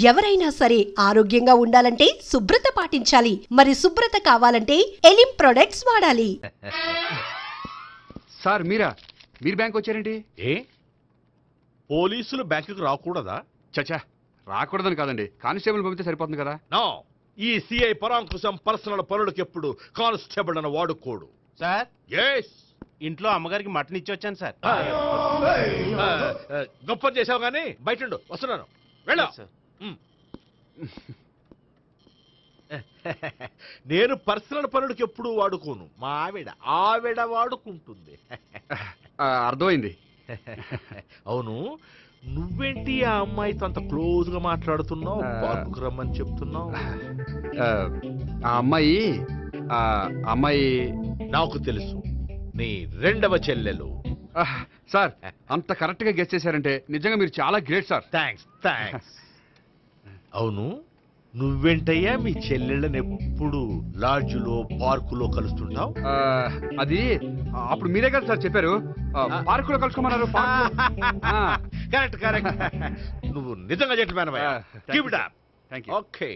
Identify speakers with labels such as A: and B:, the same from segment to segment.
A: ఎవరైనా సరే ఆరోగ్యంగా ఉండాలంటే శుభ్రత పాటించాలి. మరి శుభ్రత కావాలంటే ఎలిం ప్రొడక్ట్స్ వాడాలి.
B: సార్ మీరు బ్యాంక్ వచ్చారేంటి?
C: ఏ పోలీసులు బ్యాంకుకు రాకూడదా?
B: చచ్చా, రాకూడదని కాదండి, కానిస్టేబుల్ పంపితే సరిపోతుంది కదా.
C: నో, ఈ సిఐ పరాంకుశం పర్సనల్ పనులకు ఎప్పుడు కానిస్టేబుల్ అని వాడుకోడు.
D: సార్,
C: ఎస్,
D: ఇంట్లో అమ్మగారికి మటన్ ఇచ్చి వచ్చాను సార్.
C: గొప్ప చేసావు గానీ బయట వస్తున్నాను, వెళ్ళా. నేను పర్సనల్ పనులకు ఎప్పుడు వాడుకోను, మా ఆవిడ వాడుకుంటుంది.
B: అర్థమైంది.
C: అవును, నువ్వేంటి ఆ అమ్మాయితో అంత క్లోజ్ గా మాట్లాడుతున్నావు, పార్కుకు రమ్మని చెప్తున్నావు?
B: ఆ అమ్మాయి
C: నాకు తెలుసు, నీ రెండవ చెల్లెలు.
B: సార్, అంత కరెక్ట్ గా గెస్ చేశారంటే నిజంగా మీరు చాలా గ్రేట్ సార్.
C: థ్యాంక్స్. అవును, నువ్వేంటయ్యా మీ చెల్లెళ్ళని ఎప్పుడు లాడ్జ్లో పార్కులో కలుస్తుంటావు?
B: అది అప్పుడు మీరే కదా సార్ చెప్పారు, పార్కులో కలుసుకోమన్నారు.
C: కరెక్ట్. నువ్వు నిజంగా gentleman. Keep it up.
B: Thank you.
C: Okay.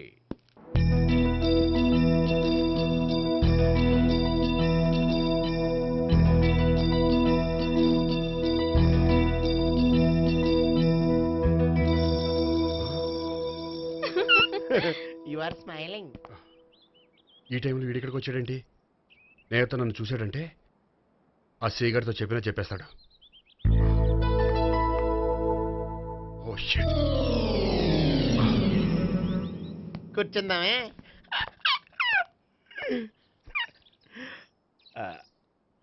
D: You are smiling.
B: ఈ టైంలో వీడి ఇక్కడికి వచ్చాడేంటి? నేత నన్ను చూశాడంటే ఆ సీగారితో చెప్పేస్తాడు. Oh shit.
D: కూర్చుందామే.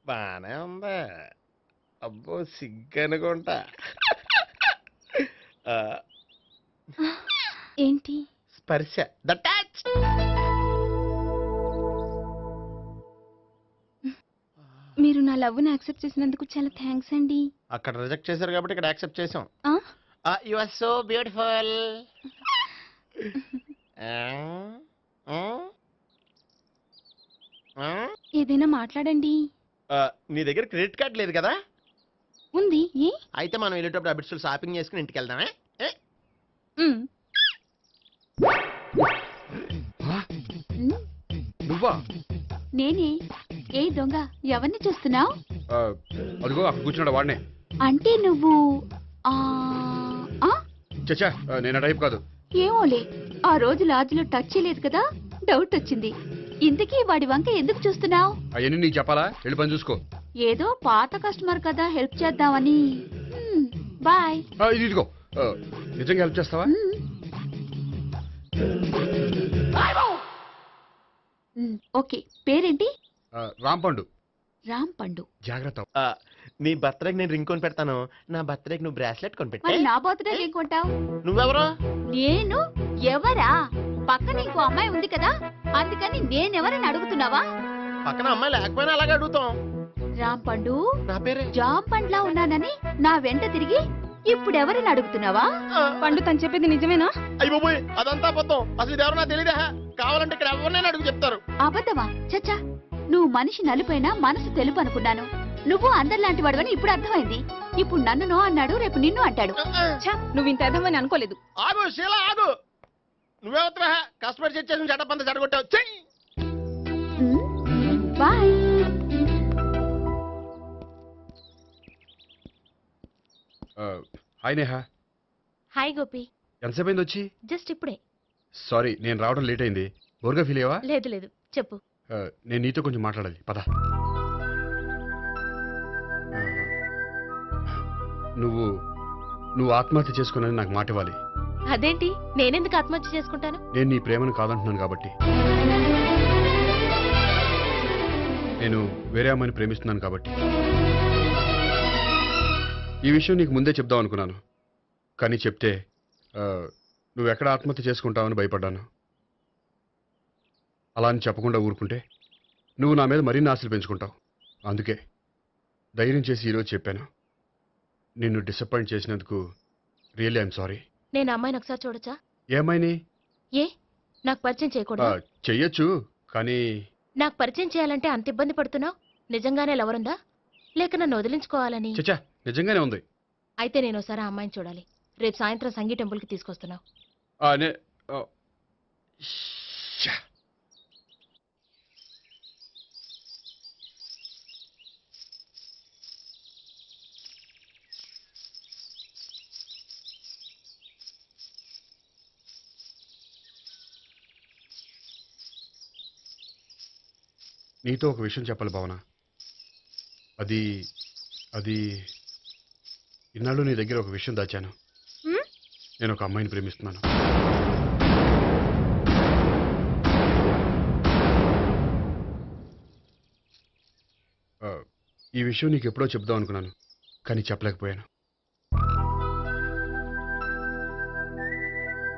D: బానే ఉందా? అబ్బో, సిగ్గనుకుంటా.
E: ఏంటి?
D: స్పర్శ, ద టచ్.
E: మీరు నా లవ్ని యాక్సెప్ట్ చేసినందుకు చాలా థ్యాంక్స్ అండి.
D: అక్కడ రిజెక్ట్ చేశారు కాబట్టి ఇక్కడ యాక్సెప్ట్ చేసాం. You are so beautiful.
E: ఏదైనా మాట్లాడండి.
D: నీ దగ్గర క్రెడిట్ కార్డ్ లేదు కదా?
E: ఉంది. ఏ?
D: అయితే మనం వెళ్ళేటప్పుడు అబిట్స్ షాపింగ్ చేసుకుని ఇంటికి వెళ్దామే.
B: నువ్వా?
E: నేనే. ఏ దొంగ, ఎవరిని చూస్తున్నావు?
B: అదిగో అక్కడ కూర్చున్నాడు వాడినే.
E: అంటే నువ్వు
B: చచ్చా, నేను టైప్ కాదు.
E: ఏమోలే, ఆ రోజు లాడ్జ్లో టచ్ చేయలేదు కదా, డౌట్ వచ్చింది. ఇంతకీ వాడి వంక ఎందుకు చూస్తున్నావు?
B: అవన్నీ నీకు చెప్పాలా? వెళ్ళి పని చూసుకో.
E: ఏదో పాత కస్టమర్ కదా, హెల్ప్ చేద్దామని. బాయ్.
B: ఇదిగో, నిజంగా హెల్ప్ చేస్తావా?
E: ఓకే. పేరేంటి?
B: రాంపండు.
E: రాంపండు.
B: జాగ్రత్త.
D: నీ బర్త్డేకి నేను రింగ్ కొని పెడతాను, నా బర్త్డేకి నువ్వు బ్రాస్లెట్ కొని పెట్టు.
E: మరి నా బర్త్డే ఏం కొంటావు?
D: నువ్వెవరు?
E: నేను ఎవరా? పక్కన ఇంకో అమ్మాయి ఉంది కదా, అందుకని నేనెవరని అడుగుతున్నావా?
D: పక్కన అమ్మాయి లేకపోయినా అలాగే అడుగుతాం.
E: రాంపండు,
D: నా పేరే
E: జామ్ పండ్లా ఉన్నానని నా వెంట తిరిగి ఇప్పుడెవరని అడుగుతున్నావా? పండు తను చెప్పేది నిజమేనా?
D: అయ్యి బాబోయ్, అదంతా అబద్ధం. అసలు ఇది ఎవరన్నా తెలియదా? కావాలంటే ఇక్కడ ఎవరినైనా అడుగు చెప్తారు.
E: అబద్ధమా? చచ్చా, నువ్వు మనిషి నలుపైనా మనసు తెలుపు అనుకున్నాను. నువ్వు అందరిలాంటి వాడువని ఇప్పుడు అర్థమైంది. ఇప్పుడు నన్ను నో అన్నాడు, రేపు నిన్ను అంటాడు. నువ్వు ఇంత అర్థమని అనుకోలేదు.
D: ఆగు శీల, ఆగు. నువ్వెవరా? కస్టమర్ చేసి చెడ్డ పంత చెడగొట్టావు.
E: Bye.
B: Hi Neha.
F: Hi Gopi.
B: ఎంతసేపు అయింది వచ్చి?
F: జస్ట్ ఇప్పుడే.
B: సారీ, నేను రావడం లేట్ అయింది. బోర్గా ఫీల్ అయ్యావా?
F: లేదు, చెప్పు.
B: నేను నీతో కొంచెం మాట్లాడాలి, పద. నువ్వు ఆత్మహత్య చేసుకున్నది నాకు మాట ఇవ్వాలి.
F: అదేంటి, నేనెందుకు ఆత్మహత్య చేసుకుంటాను?
B: నేను నీ ప్రేమను కాదంటున్నాను కాబట్టి. నేను వేరే అమ్మాయిని ప్రేమిస్తున్నాను కాబట్టి. ఈ విషయం నీకు ముందే చెప్దాం అనుకున్నాను, కానీ చెప్తే నువ్వు ఎక్కడ ఆత్మహత్య చేసుకుంటావని భయపడ్డాను. అలా అని చెప్పకుండా ఊరుకుంటే నువ్వు నా మీద మరిన్ని ఆశలు పెంచుకుంటావు. అందుకే ధైర్యం చేసి ఈరోజు చెప్పాను. నిన్ను డిసప్పాయింట్ చేసినందుకు రియల్లీ ఐఎమ్ సారీ.
F: నేను అమ్మాయిని ఒకసారి చూడొచ్చా?
B: ఏ అమ్మాయిని?
F: ఏ, నాకు పరిచయం చేయకూడదు?
B: చెయ్యొచ్చు, కానీ
F: నాకు పరిచయం చేయాలంటే అంత ఇబ్బంది పడుతున్నావు? నిజంగానే లవరుందా, లేక నన్ను వదిలించుకోవాలని?
B: చచ్చా, నిజంగానే ఉంది.
F: అయితే నేను ఒకసారి ఆ అమ్మాయిని చూడాలి. రేపు సాయంత్రం సంగీ టెంపుల్కి తీసుకొస్తున్నావు.
B: నే శ్శా. నీతో ఒక విషయం చెప్పాలి భావన. అది అది ఇన్నాళ్ళు నీ దగ్గర ఒక విషయం దాచాను. నేను ఒక అమ్మాయిని ప్రేమిస్తున్నాను. ఈ విషయం నీకు ఎప్పుడో చెప్దాం అనుకున్నాను, కానీ చెప్పలేకపోయాను.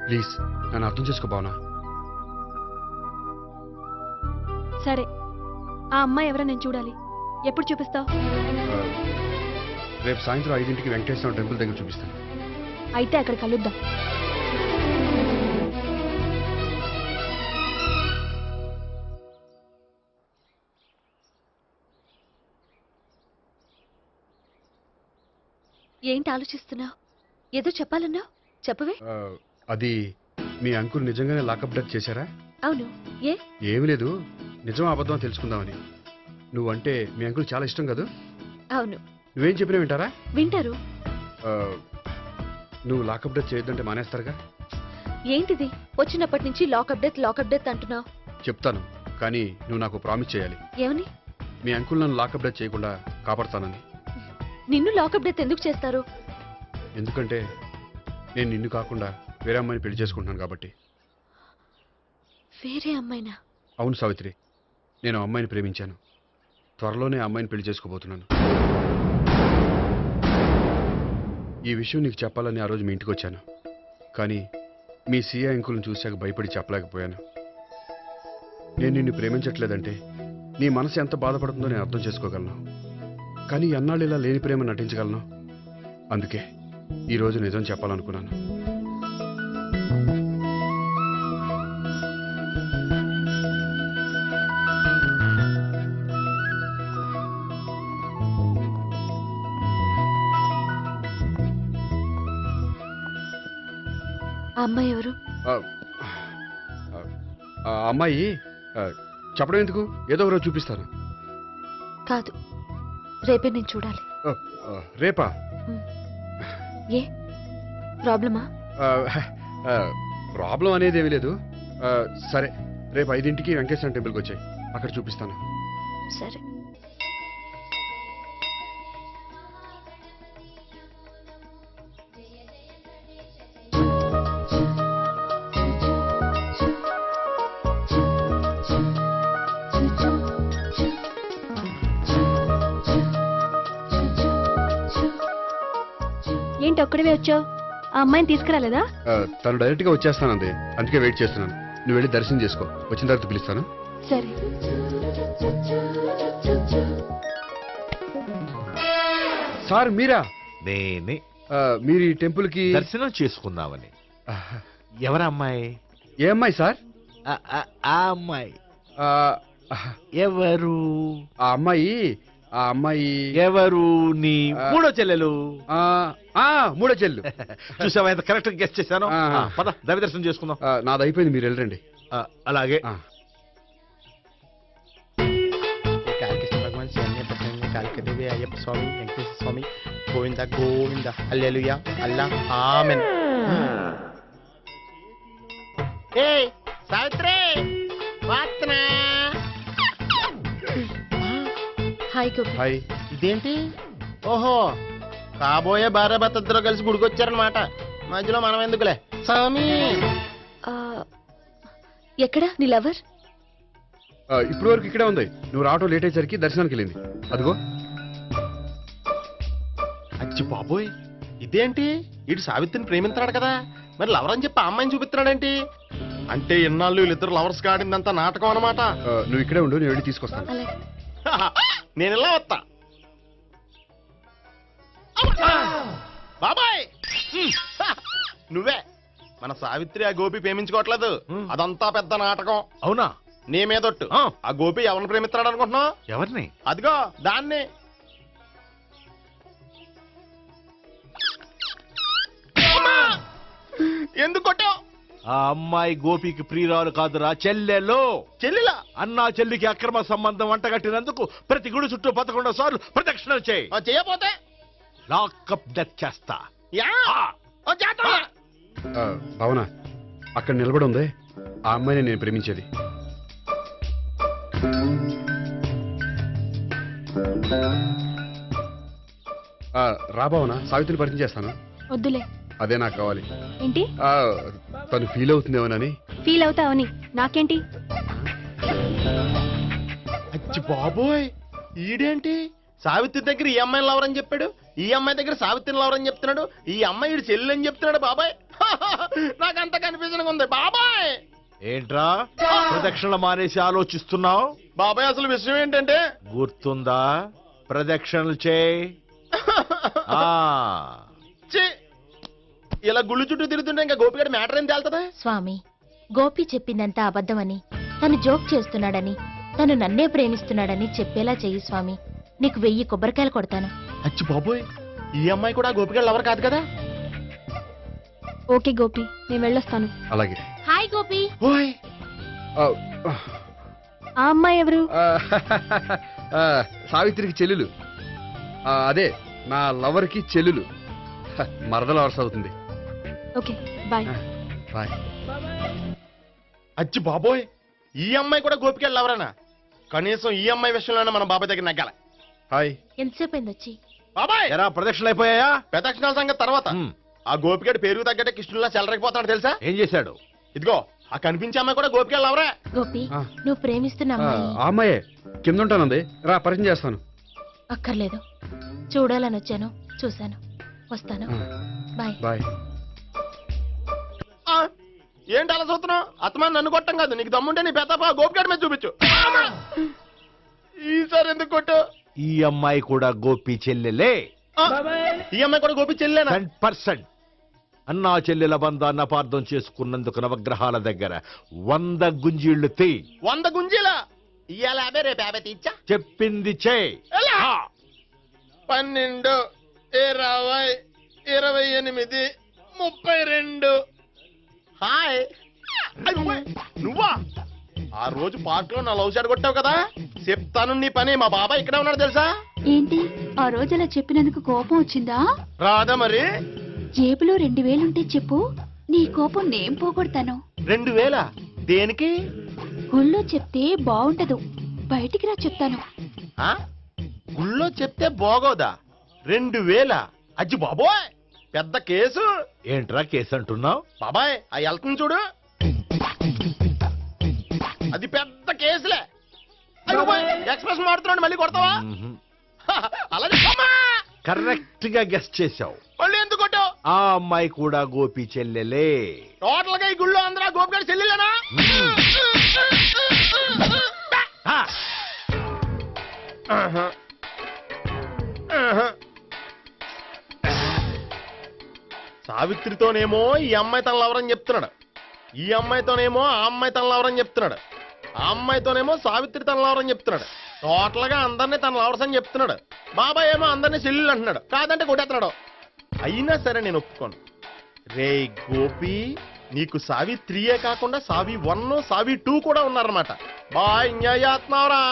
B: ప్లీజ్ నన్ను అర్థం చేసుకో భావన.
E: సరే, ఆ అమ్మాయి ఎవరో నేను చూడాలి. ఎప్పుడు చూపిస్తావు?
B: రేపు సాయంత్రం 5ంటికి వెంకటేశ్వర టెంపుల్ దగ్గర చూపిస్తాను.
E: అయితే అక్కడ కలుద్దాం. ఏంటి ఆలోచిస్తున్నావు? ఏదో చెప్పాలన్నావు, చెప్పవే.
B: అది మీ అంకుల్ నిజంగానే లాకప్ డెత్ చేశారా?
E: అవును. ఏ?
B: ఏమీ లేదు, నిజం అబద్ధం తెలుసుకుందామని. నువ్వంటే మీ అంకుల్ చాలా ఇష్టం కదా?
E: అవును.
B: నువ్వేం చెప్పినా వింటారా?
E: వింటారు.
B: నువ్వు లాకప్ డెత్ చేయొద్దంటే మానేస్తారుగా?
E: ఏంటిది వచ్చినప్పటి నుంచి లాకప్ డెత్ అంటున్నావు?
B: చెప్తాను, కానీ నువ్వు నాకు ప్రామిస్ చేయాలి.
E: ఏమని?
B: మీ అంకుల్ నన్ను లాకప్ డెత్ చేయకుండా కాపాడుతానని.
E: నిన్ను లాకప్ డెత్ ఎందుకు చేస్తారు?
B: ఎందుకంటే నేను నిన్ను కాకుండా వేరే అమ్మాయిని పెళ్లి చేసుకుంటున్నాను కాబట్టి.
E: వేరే అమ్మాయినా?
B: అవును సావిత్రి, నేను ఆ అమ్మాయిని ప్రేమించాను. త్వరలోనే ఆ అమ్మాయిని పెళ్లి చేసుకోబోతున్నాను. ఈ విషయం నీకు చెప్పాలని ఆ రోజు మీ ఇంటికి వచ్చాను, కానీ మీ సీఏ అంకుల్ని చూశాక భయపడి చెప్పలేకపోయాను. నేను నిన్ను ప్రేమించట్లేదంటే నీ మనసు ఎంత బాధపడుతుందో నేను అర్థం చేసుకోగలను, కానీ ఎన్నాళ్ళు ఇలా లేని ప్రేమ నటించగలను? అందుకే ఈరోజు నిజం చెప్పాలనుకున్నాను.
E: ఆ అమ్మాయి ఎవరు?
B: ఆ అమ్మాయి చెప్పడం ఎందుకు, ఏదో ఒకరోజు చూపిస్తాను.
E: కాదు, రేపే నేను చూడాలి.
B: రేపా?
E: ఏ ప్రాబ్లమా?
B: ప్రాబ్లం అనేది ఏమీ లేదు. సరే, రేపు 5ంటికి వెంకటేశ్వర టెంపుల్కి వచ్చాయి, అక్కడ చూపిస్తాను.
E: సరే. ఏంటి ఒక్కడివే వచ్చావు? ఆ అమ్మాయిని తీసుకురాలేదా?
B: తను డైరెక్ట్ గా వచ్చేస్తానంది, అందుకే వెయిట్ చేస్తున్నాను. నువ్వు వెళ్ళి దర్శనం చేసుకో, వచ్చిన తర్వాత పిలుస్తాను.
E: సరే.
B: సార్ మీరా?
C: నేనే.
B: మీరు ఈ టెంపుల్ కి
C: దర్శనం చేసుకుందామని. ఎవరు అమ్మాయి?
B: ఏ అమ్మాయి సార్?
C: ఆ అమ్మాయి
B: ఆ,
C: ఎవరు?
B: ఆ అమ్మాయి ఆ అమ్మాయి
C: ఎవరు? నీ మూడో చెల్లెలు.
B: మూడో చెల్లు.
C: చూసావా ఎంత కరెక్ట్ గెస్ట్ చేశాను?
B: ఆ.
C: పద దైవ దర్శనం చేసుకుందాం.
B: నాది అయిపోయింది, మీరు వెళ్ళండి.
C: అలాగే.
D: కాళికేశ్వర భగవాన్ శరణ్య ప్రసన్న కాళికదేవి అయ్యప్ప స్వామి వెంకటేశ్వర స్వామి గోవింద గోవింద హల్లెలూయా అల్లా ఆమెన్. ఏయ్ సావిత్రి, వాత్నా.
E: హాయ్ గోపి.
B: హాయ్.
D: ఇదేంటి? ఓహో, కాబోయే భార్య భర్త ఇద్దరు కలిసి గుడికొచ్చారనమాట. మధ్యలో మనం ఎందుకులే స్వామి.
E: ఆ, ఎక్కడ నీ లవర్?
B: ఇప్పుడు వరకు ఇక్కడే ఉంది. నువ్వు రావటం లేట్ అయ్యేసరికి దర్శనానికి వెళ్ళింది. అదిగో.
D: అచ్చి బాబోయ్, ఇదేంటి? ఇటు సావిత్రిని ప్రేమిస్తున్నాడు కదా, మరి లవర్ అని చెప్పి ఆ అమ్మాయిని చూపిస్తున్నాడేంటి? అంటే ఇన్నాళ్ళు వీళ్ళిద్దరు లవర్స్ కాడిందంతా నాటకం అనమాట.
B: నువ్వు ఇక్కడే ఉండు, నేను వెళ్ళి తీసుకొస్తాను.
E: అలాగే.
D: నేను ఇలా వస్తా. బాబాయ్, నువ్వే మన సావిత్రి ఆ గోపి ప్రేమించుకోవట్లేదు, అదంతా పెద్ద నాటకం.
C: అవునా?
D: నీ మీదొట్టు. ఆ గోపి ఎవరిని ప్రేమిస్తున్నాడు అనుకుంటున్నావు?
C: ఎవరిని?
D: అదిగో దాన్ని. ఎందుకు కొట్టావు?
C: ఆ అమ్మాయి గోపికి ప్రియురాలు కాదురా, చెల్లెలు.
D: చెల్లిలా
C: అన్నా చెల్లికి అక్రమ సంబంధం వంటగట్టినందుకు ప్రతి గుడి చుట్టూ 11 సార్లు ప్రదక్షిణలు చేయి.
D: చేయపోతే
C: లాకప్ డెత్ చేస్తా.
D: యా ఓ చేద్దాం.
B: భావన, అక్కడ నిలబడి ఉంది ఆ అమ్మాయిని నేను ప్రేమించేది. రా భావన, సావిత్రిని పరిచయం చేస్తాను.
E: వద్దులే.
B: అదే నాకు కావాలి.
E: ఏంటి
B: తను ఫీల్ అవుతుందేమోనని.
E: ఫీల్ అవుతావని నాకేంటి?
D: అచ్చి బాబోయ్, ఈడేంటి సావిత్రి దగ్గర ఈ అమ్మాయిని లవరని చెప్పాడు, ఈ అమ్మాయి దగ్గర సావిత్రిని లవరని చెప్తున్నాడు, ఈ అమ్మాయి ఈడు చెల్లి అని చెప్తున్నాడు. బాబాయ్ నాకంత కన్ఫ్యూజన్ ఉంది బాబాయ్.
C: ఏంట్రా ప్రదక్షిణ మానేసి ఆలోచిస్తున్నావు?
D: బాబాయ్ అసలు విషయం ఏంటంటే
C: గుర్తుందా? ప్రదక్షిణలు చేయి.
D: ఛీ, ఇలా గుళ్ళు చుట్టూ తిరుగుతుంటే ఇంకా గోపిగడి మ్యాటర్ ఏం తేలుతుందా?
F: స్వామి, గోపి చెప్పిందంతా అబద్ధమని, తను జోక్ చేస్తున్నాడని, తను నన్నే ప్రేమిస్తున్నాడని చెప్పేలా చెయ్యి స్వామి. నీకు 1000 కొబ్బరికాయలు కొడతాను.
D: అచ్చి బాబోయ్, ఈ అమ్మాయి కూడా గోపిగడి లవర్ కాదు కదా?
E: ఓకే గోపి, నేను వెళ్ళొస్తాను.
B: అలాగే.
F: హాయ్ గోపి.
D: ఓయ్
B: ఆ,
E: ఆ అమ్మాయి ఎవరు?
B: సావిత్రికి చెల్లెలు. అదే నా లవర్కి చెల్లెలు. మరద లవర్స్ అవుతుంది.
E: Okay bye.
B: బాయ్.
D: అచ్చి బాబోయ్, ఈ అమ్మాయి కూడా గోపిగడి లవరేనా? కనీసం ఈ అమ్మాయి విషయంలోనే మన బాబాయ్ దగ్గర నగ్గాల.
B: హాయ్.
F: ఎంతసేపు అయింది వచ్చి?
D: బాబాయ్
C: ఎరా ప్రదక్షిణలు అయిపోయాయా?
D: ప్రదక్షిణాల సంగతి తర్వాత. ఆ గోపిగడి పేరు తగ్గట్టే కృష్ణులా చెలరైపోతాడు తెలుసా?
C: ఏం చేశాడు?
D: ఇదిగో ఆ కనిపించే అమ్మాయి కూడా గోపిగడి లవరే.
F: గోపి,
B: ఆ.
F: నువ్వు ప్రేమిస్తున్న అమ్మాయి
B: ఆ అమ్మాయే కింద ఉంటానంది. రా, పరిచయం చేస్తాను.
F: అక్కర్లేదు. చూడాలని వచ్చాను, చూశాను, వస్తాను. బాయ్.
B: బాయ్.
D: ఏంటి అలా చూస్తున్నావు? అత్తమాని నన్ను కొట్టం కాదు, నీకు దమ్ముంటే నీ పెద్దపా గోపిగడి మీద చూపించు. ఈసారి ఎందుకు కొట్టు?
C: ఈ అమ్మాయి కూడా గోపి చెల్లెలే.
D: ఈ అమ్మాయి కూడా గోపి చెల్లేనా?
C: 10%. అన్నా చెల్లెల బంధాన్ని అపార్థం చేసుకున్నందుకు నవగ్రహాల దగ్గర 100 గుంజీళ్లు తీ.
D: 100 గుంజీలా? ఇవాళ 50, రేపు 50 తీచ్చా.
C: చెప్పింది చే.
D: 12, 20, 28, 32. హాయ్. నువ్వా? ఆ రోజు పార్క్ లో నా లవ్ షాట్ కొట్టావు కదా, చెప్తాను నీ పని. మా బాబాయ్ ఇక్కడే ఉన్నాడు తెలుసా?
E: ఏంటి ఆ రోజు అలా చెప్పినందుకు కోపం వచ్చిందా?
D: రాదా మరి?
E: జేబులో 2000 ఉంటే చెప్పు, నీ కోపం నేను పోగొడతాను.
D: 2000 దేనికి?
E: గుళ్ళో చెప్తే బాగుంటదు, బయటికి రా చెప్తాను.
D: ఆ? గుళ్ళో చెప్తే బాగోదా? 2000? అజ్జి బాబోయ్, పెద్ద కేసు.
C: ఏంట్రా కేసు అంటున్నావు?
D: బాబాయ్ ఆ వెళ్తుంది చూడు, అది పెద్ద కేసులే. ఎక్స్ప్రెస్ మాడుతున్నాడు, మళ్ళీ కొడతావా? అలాగే
C: కరెక్ట్ గా గెస్ట్ చేశావు.
D: మళ్ళీ ఎందుకు కొట్టావు?
C: ఆ అమ్మాయి కూడా గోపి చెల్లెలే.
D: టోటల్ గా ఈ గుళ్ళో అందరూ గోపిగాడి చెల్లెలేనా?
C: ఆ,
D: సావిత్రితోనేమో ఈ అమ్మాయి తన లవరని చెప్తున్నాడు, ఈ అమ్మాయితోనేమో ఆ అమ్మాయి తన లవరని చెప్తున్నాడు, ఆ అమ్మాయితోనేమో సావిత్రి తన లవరని చెప్తున్నాడు. టోటల్ గా అందరినీ తన లవర్స్ అని చెప్తున్నాడు. బాబాయ్ ఏమో అందరినీ చెల్లెలు అంటున్నాడు, కాదంటే కొట్టేస్తున్నాడు. అయినా సరే నేను ఒప్పుకోను. రే గోపి, నీకు సావి 3 కాకుండా సావి 1, సావి 2 కూడా ఉన్నారన్నమాట. బాయ్ న్యాయాత్మవరా.